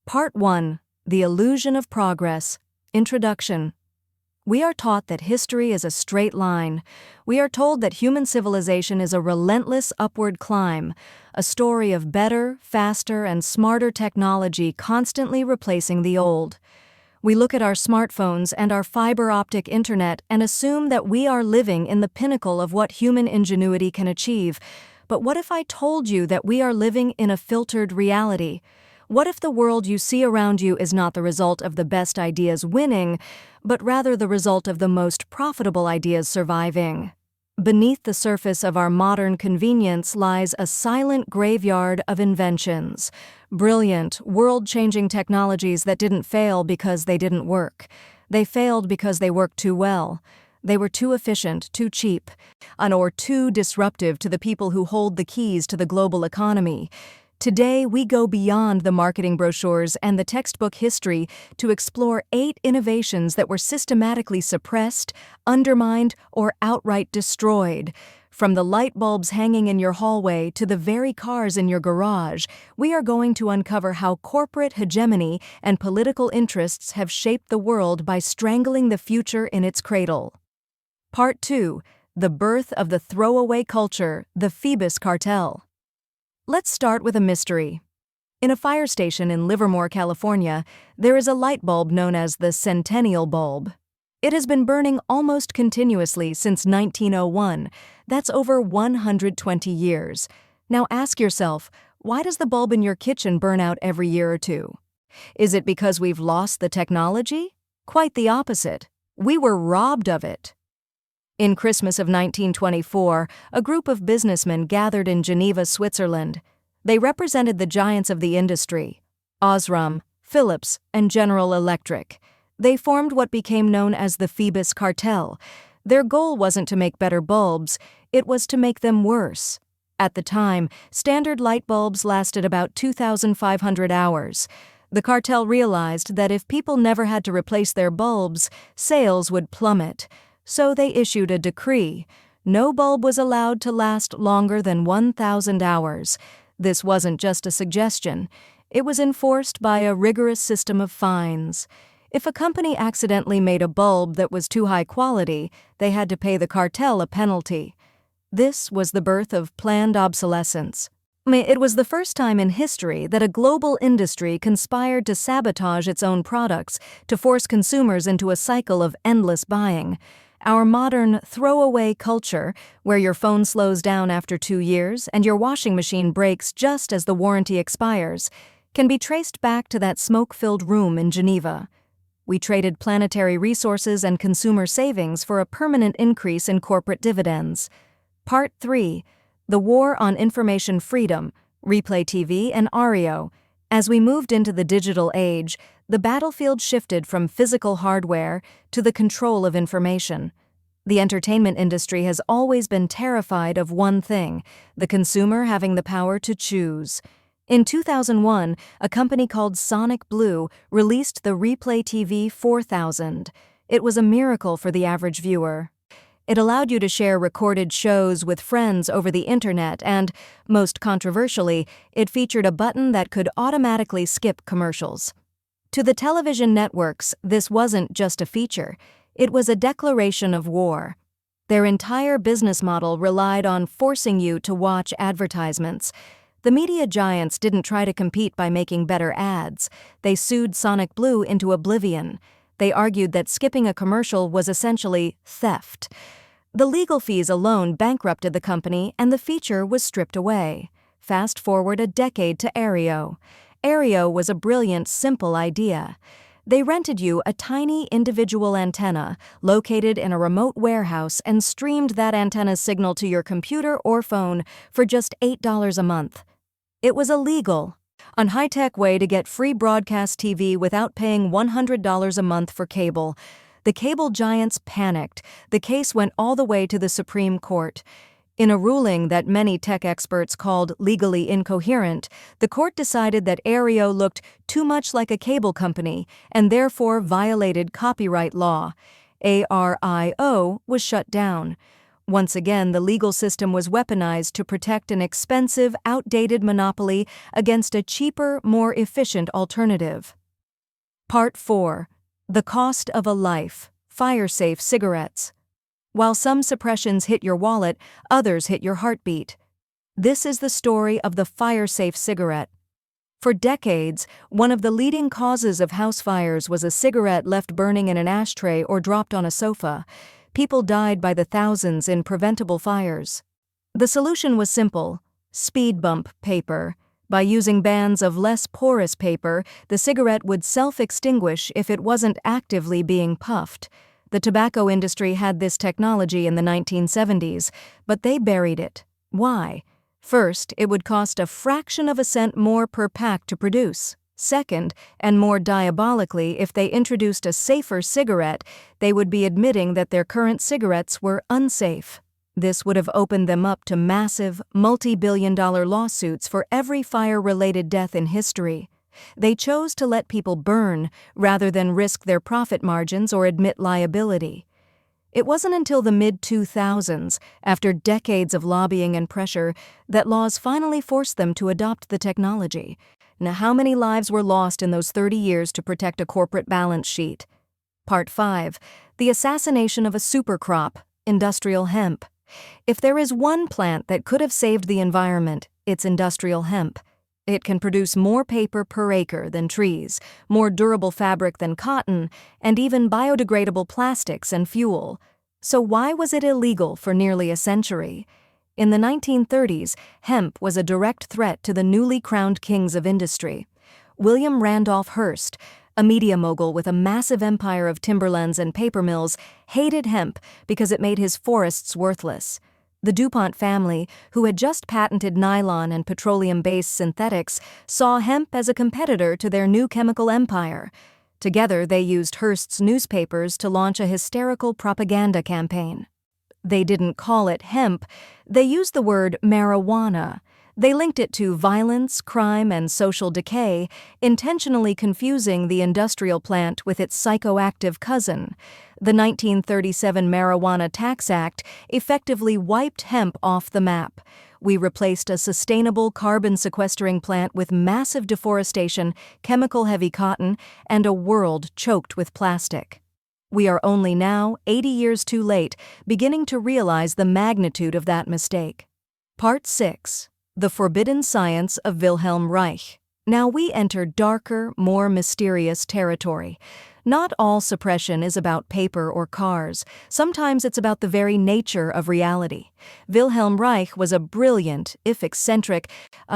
Part 1. The Illusion of Progress. Introduction. We are taught that history is a straight line. We are told that human civilization is a relentless upward climb, a story of better, faster, and smarter technology constantly replacing the old. We look at our smartphones and our fiber optic internet and assume that we are living in the pinnacle of what human ingenuity can achieve. But what if I told you that we are living in a filtered reality? What if the world you see around you is not the result of the best ideas winning, but rather the result of the most profitable ideas surviving? Beneath the surface of our modern convenience lies a silent graveyard of inventions. Brilliant, world-changing technologies that didn't fail because they didn't work. They failed because they worked too well. They were too efficient, too cheap, or too disruptive to the people who hold the keys to the global economy. Today, we go beyond the marketing brochures and the textbook history to explore 8 innovations that were systematically suppressed, undermined, or outright destroyed. From the light bulbs hanging in your hallway to the very cars in your garage, we are going to uncover how corporate hegemony and political interests have shaped the world by strangling the future in its cradle. Part 2. The Birth of the Throwaway Culture, the Phoebus Cartel. Let's start with a mystery. In a fire station in Livermore, California, there is a light bulb known as the Centennial bulb. It has been burning almost continuously since 1901. That's over 120 years. Now ask yourself, why does the bulb in your kitchen burn out every year or two? Is it because we've lost the technology? Quite the opposite. We were robbed of it. In Christmas of 1924, a group of businessmen gathered in Geneva, Switzerland. They represented the giants of the industry, Osram, Philips, and General Electric. They formed what became known as the Phoebus Cartel. Their goal wasn't to make better bulbs, it was to make them worse. At the time, standard light bulbs lasted about 2,500 hours. The cartel realized that if people never had to replace their bulbs, sales would plummet. So they issued a decree. No bulb was allowed to last longer than 1,000 hours. This wasn't just a suggestion. It was enforced by a rigorous system of fines. If a company accidentally made a bulb that was too high quality, they had to pay the cartel a penalty. This was the birth of planned obsolescence. It was the first time in history that a global industry conspired to sabotage its own products to force consumers into a cycle of endless buying. Our modern throwaway culture, where your phone slows down after 2 years and your washing machine breaks just as the warranty expires, can be traced back to that smoke-filled room in Geneva. We traded planetary resources and consumer savings for a permanent increase in corporate dividends. Part 3. The War on Information Freedom, Replay TV and ARIO. As we moved into the digital age, the battlefield shifted from physical hardware to the control of information. The entertainment industry has always been terrified of one thing: the consumer having the power to choose. In 2001, a company called Sonic Blue released the Replay TV 4000. It was a miracle for the average viewer. It allowed you to share recorded shows with friends over the internet and, most controversially, it featured a button that could automatically skip commercials. To the television networks, this wasn't just a feature. It was a declaration of war. Their entire business model relied on forcing you to watch advertisements. The media giants didn't try to compete by making better ads. They sued Sonic Blue into oblivion. They argued that skipping a commercial was essentially theft. The legal fees alone bankrupted the company and the feature was stripped away. Fast forward a decade to ARIO. ARIO was a brilliant, simple idea. They rented you a tiny individual antenna located in a remote warehouse and streamed that antenna's signal to your computer or phone for just $8 a month. It was illegal. A high-tech way to get free broadcast TV without paying $100 a month for cable. The cable giants panicked. The case went all the way to the Supreme Court. In a ruling that many tech experts called legally incoherent, the court decided that ARIO looked too much like a cable company and therefore violated copyright law. ARIO was shut down. Once again, the legal system was weaponized to protect an expensive, outdated monopoly against a cheaper, more efficient alternative. Part 4. The Cost of a Life. Firesafe cigarettes. While some suppressions hit your wallet, others hit your heartbeat. This is the story of the Firesafe cigarette. For decades, one of the leading causes of house fires was a cigarette left burning in an ashtray or dropped on a sofa. People died by the thousands in preventable fires. The solution was simple: speed bump paper. By using bands of less porous paper, the cigarette would self-extinguish if it wasn't actively being puffed. The tobacco industry had this technology in the 1970s, but they buried it. Why? First, it would cost a fraction of a cent more per pack to produce. Second, and more diabolically, if they introduced a safer cigarette, they would be admitting that their current cigarettes were unsafe. This would have opened them up to massive, multi-billion-dollar lawsuits for every fire-related death in history. They chose to let people burn rather than risk their profit margins or admit liability. It wasn't until the mid-2000s, after decades of lobbying and pressure, that laws finally forced them to adopt the technology. Now, how many lives were lost in those 30 years to protect a corporate balance sheet? Part 5. The Assassination of a Supercrop, Industrial Hemp. If there is one plant that could have saved the environment, it's industrial hemp. It can produce more paper per acre than trees, more durable fabric than cotton, and even biodegradable plastics and fuel. So why was it illegal for nearly a century? In the 1930s, hemp was a direct threat to the newly crowned kings of industry. William Randolph Hearst, a media mogul with a massive empire of timberlands and paper mills, hated hemp because it made his forests worthless. The DuPont family, who had just patented nylon and petroleum-based synthetics, saw hemp as a competitor to their new chemical empire. Together, they used Hearst's newspapers to launch a hysterical propaganda campaign. They didn't call it hemp, they used the word marijuana. They linked it to violence, crime, and social decay, intentionally confusing the industrial plant with its psychoactive cousin. The 1937 Marijuana Tax Act effectively wiped hemp off the map. We replaced a sustainable carbon-sequestering plant with massive deforestation, chemical-heavy cotton, and a world choked with plastic. We are only now, 80 years too late, beginning to realize the magnitude of that mistake. Part 6. The Forbidden Science of Wilhelm Reich. Now we enter darker, more mysterious territory. Not all suppression is about paper or cars. Sometimes it's about the very nature of reality. Wilhelm Reich was a brilliant, if eccentric,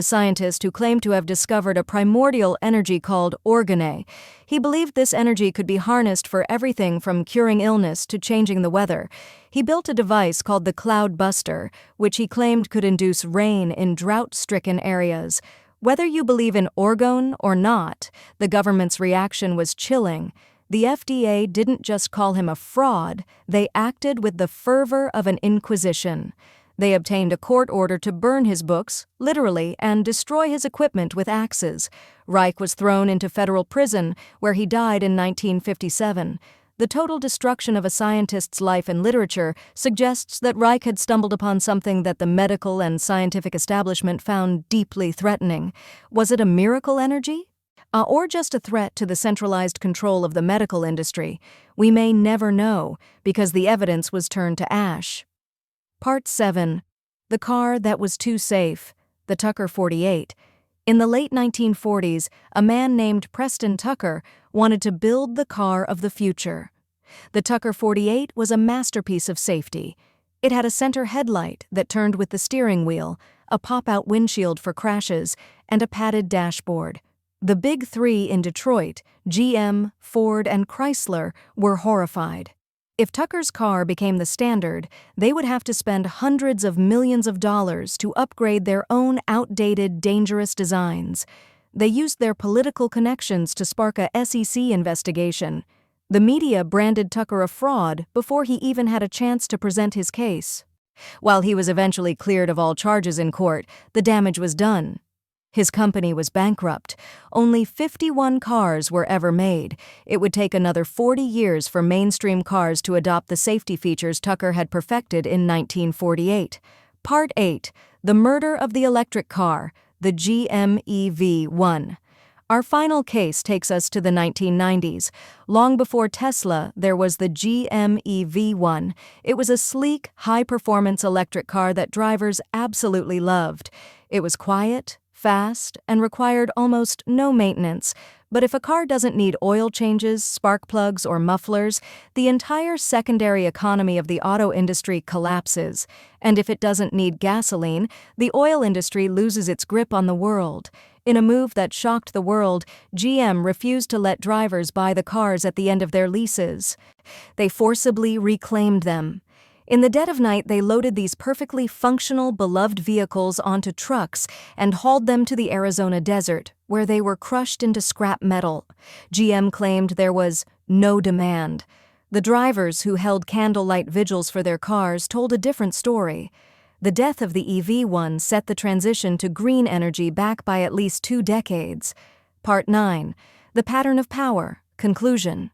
scientist who claimed to have discovered a primordial energy called Orgone. He believed this energy could be harnessed for everything from curing illness to changing the weather. He built a device called the Cloud Buster, which he claimed could induce rain in drought-stricken areas. Whether you believe in Orgone or not, the government's reaction was chilling. The FDA didn't just call him a fraud, they acted with the fervor of an inquisition. They obtained a court order to burn his books, literally, and destroy his equipment with axes. Reich was thrown into federal prison, where he died in 1957. The total destruction of a scientist's life and literature suggests that Reich had stumbled upon something that the medical and scientific establishment found deeply threatening. Was it a miracle energy? Or just a threat to the centralized control of the medical industry? We may never know, because the evidence was turned to ash. Part 7. The Car That Was Too Safe, the Tucker 48. In the late 1940s, a man named Preston Tucker wanted to build the car of the future. The Tucker 48 was a masterpiece of safety. It had a center headlight that turned with the steering wheel, a pop-out windshield for crashes, and a padded dashboard. The big three in Detroit, GM, Ford, and Chrysler, were horrified. If Tucker's car became the standard, they would have to spend hundreds of millions of dollars to upgrade their own outdated, dangerous designs. They used their political connections to spark a SEC investigation. The media branded Tucker a fraud before he even had a chance to present his case. While he was eventually cleared of all charges in court, the damage was done. His company was bankrupt. Only 51 cars were ever made. It would take another 40 years for mainstream cars to adopt the safety features Tucker had perfected in 1948. Part 8. The Murder of the Electric Car, the GM EV1. Our final case takes us to the 1990s. Long before Tesla, there was the GM EV1. It was a sleek, high-performance electric car that drivers absolutely loved. It was quiet, fast, and required almost no maintenance. But if a car doesn't need oil changes, spark plugs, or mufflers, the entire secondary economy of the auto industry collapses. And if it doesn't need gasoline, the oil industry loses its grip on the world. In a move that shocked the world, GM refused to let drivers buy the cars at the end of their leases. They forcibly reclaimed them. In the dead of night, they loaded these perfectly functional, beloved vehicles onto trucks and hauled them to the Arizona desert, where they were crushed into scrap metal. GM claimed there was no demand. The drivers who held candlelight vigils for their cars told a different story. The death of the EV1 set the transition to green energy back by at least 2 decades. Part 9. The Pattern of Power. Conclusion.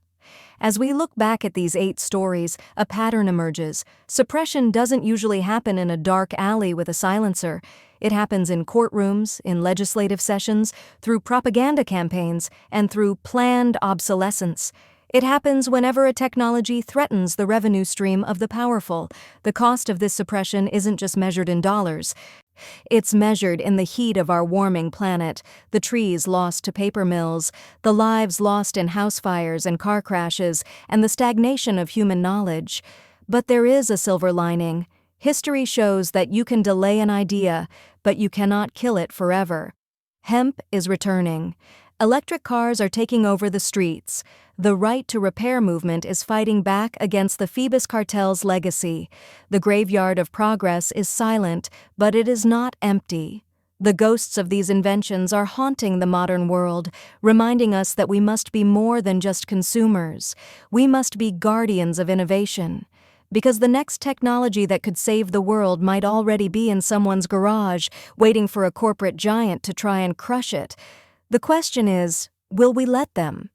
As we look back at these 8 stories, a pattern emerges. Suppression doesn't usually happen in a dark alley with a silencer. It happens in courtrooms, in legislative sessions, through propaganda campaigns, and through planned obsolescence. It happens whenever a technology threatens the revenue stream of the powerful. The cost of this suppression isn't just measured in dollars. It's measured in the heat of our warming planet, the trees lost to paper mills, the lives lost in house fires and car crashes, and the stagnation of human knowledge. But there is a silver lining. History shows that you can delay an idea, but you cannot kill it forever. Hemp is returning. Electric cars are taking over the streets. The right to repair movement is fighting back against the Phoebus Cartel's legacy. The graveyard of progress is silent, but it is not empty. The ghosts of these inventions are haunting the modern world, reminding us that we must be more than just consumers. We must be guardians of innovation. Because the next technology that could save the world might already be in someone's garage, waiting for a corporate giant to try and crush it. The question is, will we let them?